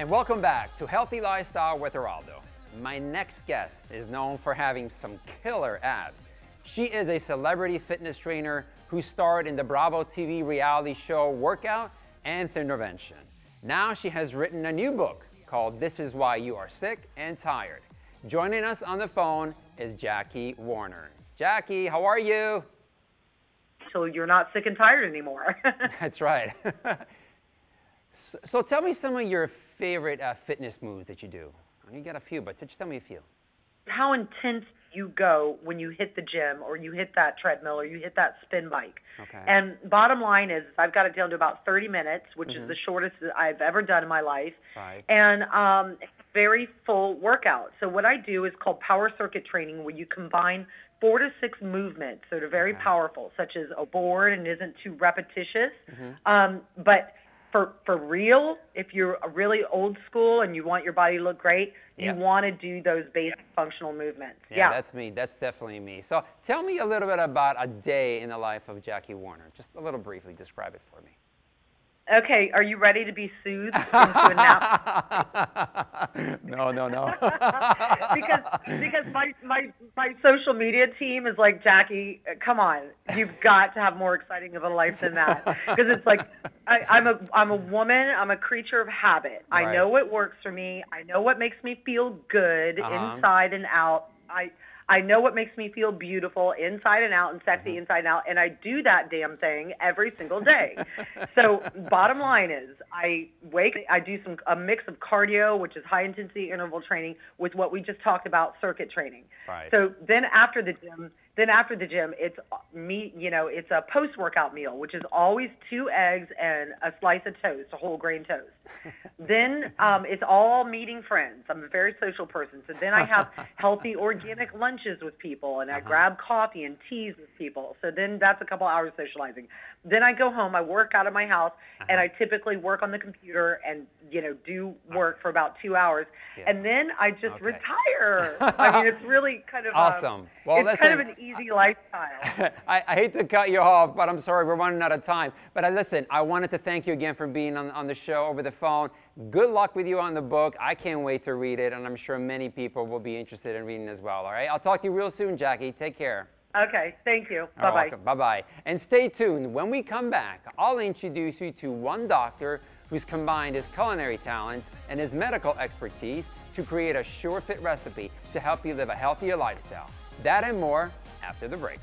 And welcome back to Healthy Lifestyle with Eraldo. My next guest is known for having some killer abs. She is a celebrity fitness trainer who starred in the Bravo TV reality show Workout and Intervention. Now she has written a new book called This Is Why You Are Sick and Tired. Joining us on the phone is Jackie Warner. Jackie, how are you? So you're not sick and tired anymore. That's right. So tell me some of your favorite fitness moves that you do. You got a few, but just tell me a few. How intense you go when you hit the gym or you hit that treadmill or you hit that spin bike. Okay. And bottom line is I've got it down to about 30 minutes, which is the shortest that I've ever done in my life. Right. And it's a very full workout. So what I do is called power circuit training, where you combine 4 to 6 movements that are very powerful, such as a board and isn't too repetitious. But for real, if you're a really old school and you want your body to look great, you want to do those basic functional movements. Yeah, that's me. That's definitely me. So tell me a little bit about a day in the life of Jackie Warner. Just a little briefly describe it for me. Okay, are you ready to be soothed into a nap? No. because my social media team is like, Jackie, come on, you've got to have more exciting of a life than that. Because it's like I'm a woman, I'm a creature of habit. Right. I know what works for me. I know what makes me feel good inside and out. I know what makes me feel beautiful inside and out and sexy inside and out, and I do that damn thing every single day. So bottom line is I do a mix of cardio, which is high intensity interval training, with what we just talked about, circuit training. Right. So then after the gym, it's it's a post-workout meal, which is always 2 eggs and a slice of toast, a whole grain toast. Then it's all meeting friends. I'm a very social person. So then I have healthy organic lunches with people, and I grab coffee and teas with people. So then that's a couple hours socializing. Then I go home, I work out of my house, and I typically work on the computer and, do work for about 2 hours. Yeah. And then I just retire. I mean, it's really kind of awesome. Well, it's kind of an easy lifestyle. I hate to cut you off, but I'm sorry, we're running out of time. But listen, I wanted to thank you again for being on the show over the phone. Good luck with you on the book. I can't wait to read it, and I'm sure many people will be interested in reading as well, all right? I'll talk to you real soon, Jackie. Take care. Okay, thank you. Bye-bye. Bye-bye. And stay tuned. When we come back, I'll introduce you to one doctor who's combined his culinary talents and his medical expertise to create a sure fit recipe to help you live a healthier lifestyle. That and more after the break.